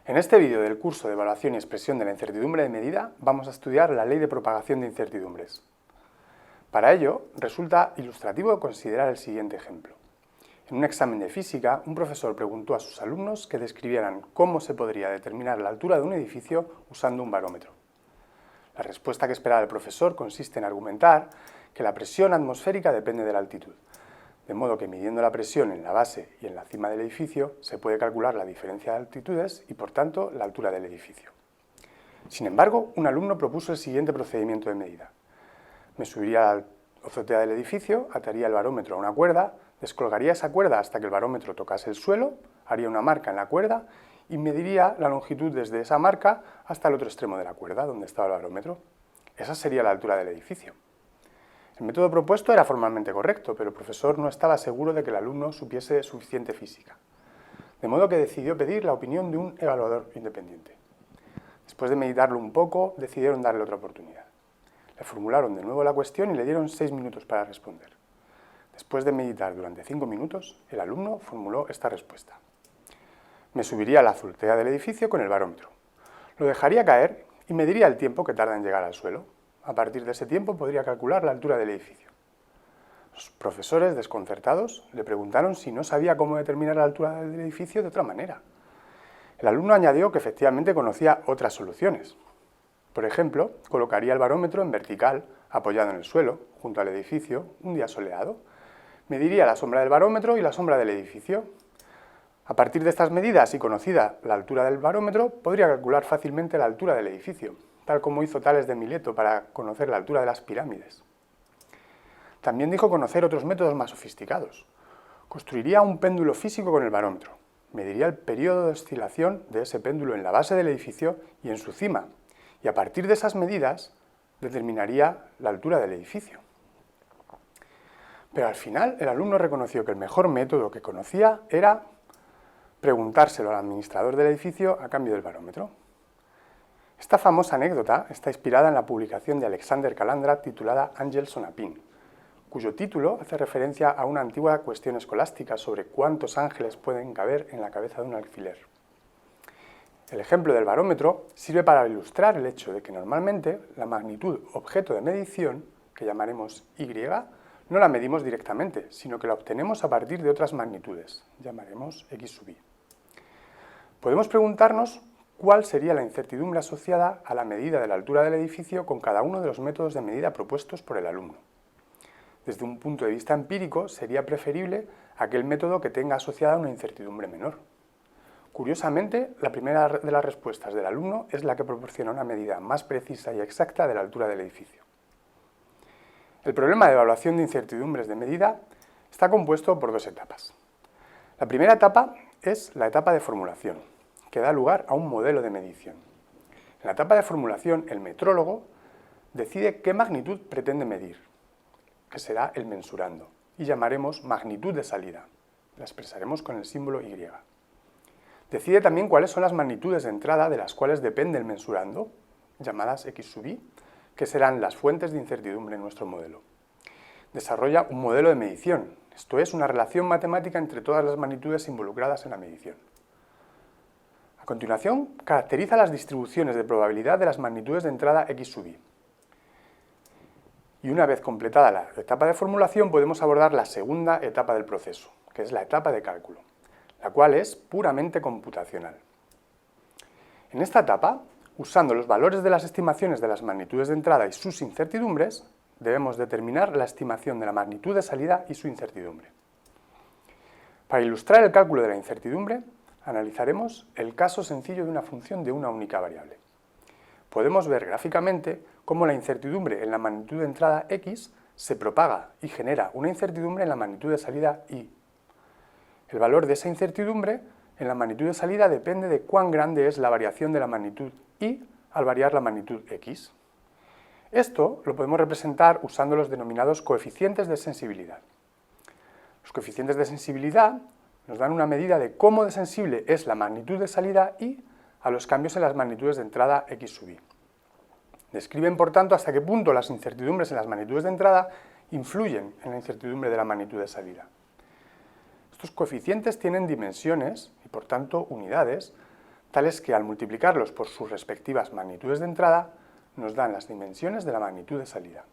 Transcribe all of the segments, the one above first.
En este vídeo del curso de Evaluación y Expresión de la Incertidumbre de Medida vamos a estudiar la ley de propagación de incertidumbres. Para ello, resulta ilustrativo considerar el siguiente ejemplo. En un examen de física, un profesor preguntó a sus alumnos que describieran cómo se podría determinar la altura de un edificio usando un barómetro. La respuesta que esperaba el profesor consiste en argumentar que la presión atmosférica depende de la altitud, de modo que midiendo la presión en la base y en la cima del edificio se puede calcular la diferencia de altitudes y, por tanto, la altura del edificio. Sin embargo, un alumno propuso el siguiente procedimiento de medida. Me subiría a la azotea del edificio, ataría el barómetro a una cuerda, descolgaría esa cuerda hasta que el barómetro tocase el suelo, haría una marca en la cuerda y mediría la longitud desde esa marca hasta el otro extremo de la cuerda, donde estaba el barómetro. Esa sería la altura del edificio. El método propuesto era formalmente correcto, pero el profesor no estaba seguro de que el alumno supiese suficiente física, de modo que decidió pedir la opinión de un evaluador independiente. Después de meditarlo un poco, decidieron darle otra oportunidad. Le formularon de nuevo la cuestión y le dieron 6 minutos para responder. Después de meditar durante 5 minutos, el alumno formuló esta respuesta. Me subiría a la azotea del edificio con el barómetro. Lo dejaría caer y mediría el tiempo que tarda en llegar al suelo. A partir de ese tiempo podría calcular la altura del edificio. Los profesores, desconcertados, le preguntaron si no sabía cómo determinar la altura del edificio de otra manera. El alumno añadió que efectivamente conocía otras soluciones. Por ejemplo, colocaría el barómetro en vertical, apoyado en el suelo, junto al edificio, un día soleado. Mediría la sombra del barómetro y la sombra del edificio. A partir de estas medidas y conocida la altura del barómetro, podría calcular fácilmente la altura del edificio, tal como hizo Tales de Mileto para conocer la altura de las pirámides. También dijo conocer otros métodos más sofisticados. Construiría un péndulo físico con el barómetro. Mediría el periodo de oscilación de ese péndulo en la base del edificio y en su cima, y a partir de esas medidas determinaría la altura del edificio. Pero al final el alumno reconoció que el mejor método que conocía era preguntárselo al administrador del edificio a cambio del barómetro. Esta famosa anécdota está inspirada en la publicación de Alexander Calandra titulada Ángels on a Pin, cuyo título hace referencia a una antigua cuestión escolástica sobre cuántos ángeles pueden caber en la cabeza de un alfiler. El ejemplo del barómetro sirve para ilustrar el hecho de que normalmente la magnitud objeto de medición, que llamaremos Y, no la medimos directamente, sino que la obtenemos a partir de otras magnitudes, llamaremos X sub i. Podemos preguntarnos cuál sería la incertidumbre asociada a la medida de la altura del edificio con cada uno de los métodos de medida propuestos por el alumno. Desde un punto de vista empírico, sería preferible aquel método que tenga asociada una incertidumbre menor. Curiosamente, la primera de las respuestas del alumno es la que proporciona una medida más precisa y exacta de la altura del edificio. El problema de evaluación de incertidumbres de medida está compuesto por dos etapas. La primera etapa es la etapa de formulación, que da lugar a un modelo de medición. En la etapa de formulación, el metrólogo decide qué magnitud pretende medir, que será el mensurando, y llamaremos magnitud de salida. La expresaremos con el símbolo Y. Decide también cuáles son las magnitudes de entrada de las cuales depende el mensurando, llamadas X sub i, que serán las fuentes de incertidumbre en nuestro modelo. Desarrolla un modelo de medición, esto es, una relación matemática entre todas las magnitudes involucradas en la medición. A continuación, caracteriza las distribuciones de probabilidad de las magnitudes de entrada X sub i. Y una vez completada la etapa de formulación, podemos abordar la segunda etapa del proceso, que es la etapa de cálculo, la cual es puramente computacional. En esta etapa, usando los valores de las estimaciones de las magnitudes de entrada y sus incertidumbres, debemos determinar la estimación de la magnitud de salida y su incertidumbre. Para ilustrar el cálculo de la incertidumbre, analizaremos el caso sencillo de una función de una única variable. Podemos ver gráficamente cómo la incertidumbre en la magnitud de entrada x se propaga y genera una incertidumbre en la magnitud de salida y. El valor de esa incertidumbre en la magnitud de salida depende de cuán grande es la variación de la magnitud y al variar la magnitud x. Esto lo podemos representar usando los denominados coeficientes de sensibilidad. Los coeficientes de sensibilidad nos dan una medida de cómo de sensible es la magnitud de salida y a los cambios en las magnitudes de entrada X sub i. Describen, por tanto, hasta qué punto las incertidumbres en las magnitudes de entrada influyen en la incertidumbre de la magnitud de salida. Estos coeficientes tienen dimensiones y, por tanto, unidades, tales que al multiplicarlos por sus respectivas magnitudes de entrada, nos dan las dimensiones de la magnitud de salida.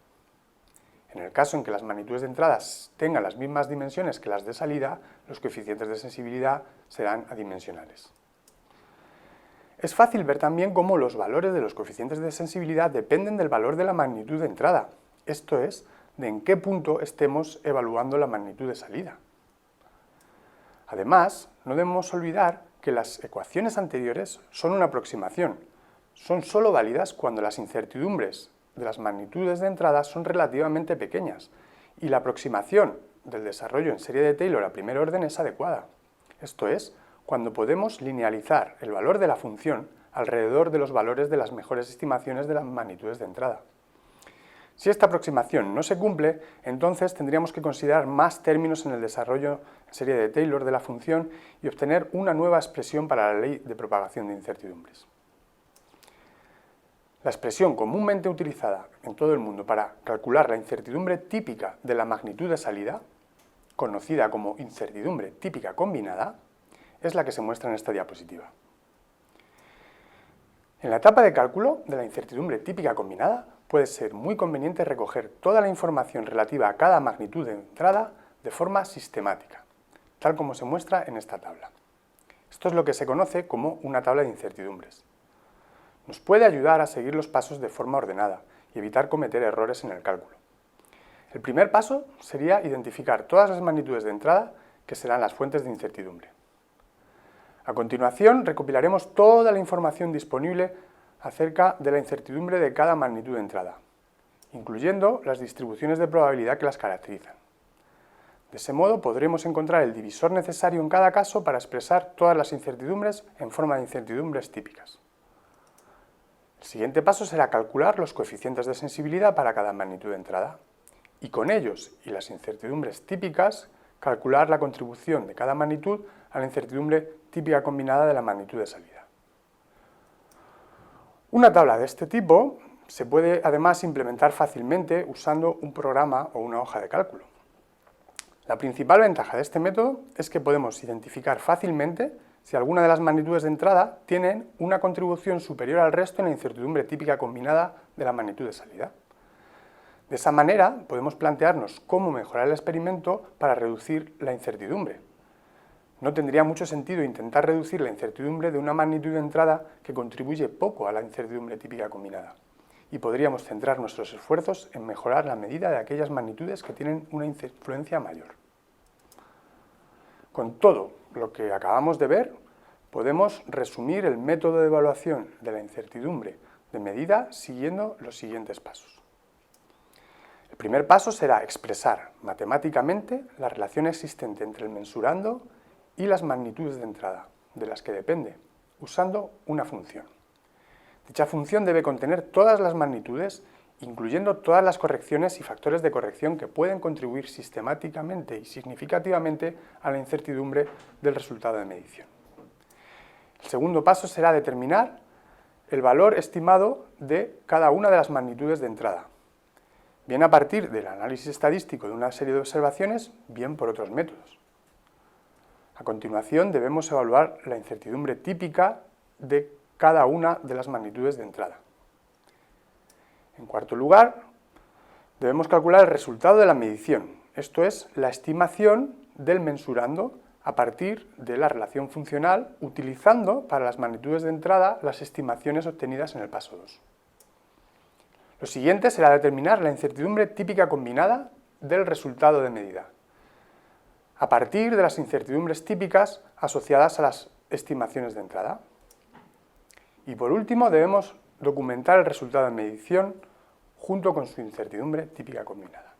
En el caso en que las magnitudes de entrada tengan las mismas dimensiones que las de salida, los coeficientes de sensibilidad serán adimensionales. Es fácil ver también cómo los valores de los coeficientes de sensibilidad dependen del valor de la magnitud de entrada, esto es, de en qué punto estemos evaluando la magnitud de salida. Además, no debemos olvidar que las ecuaciones anteriores son una aproximación, son sólo válidas cuando las incertidumbres de las magnitudes de entrada son relativamente pequeñas y la aproximación del desarrollo en serie de Taylor a primer orden es adecuada. Esto es, cuando podemos linealizar el valor de la función alrededor de los valores de las mejores estimaciones de las magnitudes de entrada. Si esta aproximación no se cumple, entonces tendríamos que considerar más términos en el desarrollo en serie de Taylor de la función y obtener una nueva expresión para la ley de propagación de incertidumbres. La expresión comúnmente utilizada en todo el mundo para calcular la incertidumbre típica de la magnitud de salida, conocida como incertidumbre típica combinada, es la que se muestra en esta diapositiva. En la etapa de cálculo de la incertidumbre típica combinada, puede ser muy conveniente recoger toda la información relativa a cada magnitud de entrada de forma sistemática, tal como se muestra en esta tabla. Esto es lo que se conoce como una tabla de incertidumbres. Nos puede ayudar a seguir los pasos de forma ordenada y evitar cometer errores en el cálculo. El primer paso sería identificar todas las magnitudes de entrada que serán las fuentes de incertidumbre. A continuación, recopilaremos toda la información disponible acerca de la incertidumbre de cada magnitud de entrada, incluyendo las distribuciones de probabilidad que las caracterizan. De ese modo podremos encontrar el divisor necesario en cada caso para expresar todas las incertidumbres en forma de incertidumbres típicas. El siguiente paso será calcular los coeficientes de sensibilidad para cada magnitud de entrada y con ellos y las incertidumbres típicas calcular la contribución de cada magnitud a la incertidumbre típica combinada de la magnitud de salida. Una tabla de este tipo se puede además implementar fácilmente usando un programa o una hoja de cálculo. La principal ventaja de este método es que podemos identificar fácilmente si alguna de las magnitudes de entrada tienen una contribución superior al resto en la incertidumbre típica combinada de la magnitud de salida. De esa manera podemos plantearnos cómo mejorar el experimento para reducir la incertidumbre. No tendría mucho sentido intentar reducir la incertidumbre de una magnitud de entrada que contribuye poco a la incertidumbre típica combinada, y podríamos centrar nuestros esfuerzos en mejorar la medida de aquellas magnitudes que tienen una influencia mayor. Con todo lo que acabamos de ver, podemos resumir el método de evaluación de la incertidumbre de medida siguiendo los siguientes pasos. El primer paso será expresar matemáticamente la relación existente entre el mensurando y las magnitudes de entrada, de las que depende, usando una función. Dicha función debe contener todas las magnitudes, incluyendo todas las correcciones y factores de corrección que pueden contribuir sistemáticamente y significativamente a la incertidumbre del resultado de medición. El segundo paso será determinar el valor estimado de cada una de las magnitudes de entrada, bien a partir del análisis estadístico de una serie de observaciones, bien por otros métodos. A continuación debemos evaluar la incertidumbre típica de cada una de las magnitudes de entrada. En cuarto lugar, debemos calcular el resultado de la medición, esto es, la estimación del mensurando a partir de la relación funcional, utilizando para las magnitudes de entrada las estimaciones obtenidas en el paso 2. Lo siguiente será determinar la incertidumbre típica combinada del resultado de medida, a partir de las incertidumbres típicas asociadas a las estimaciones de entrada. Y por último, debemos documentar el resultado de medición junto con su incertidumbre típica combinada.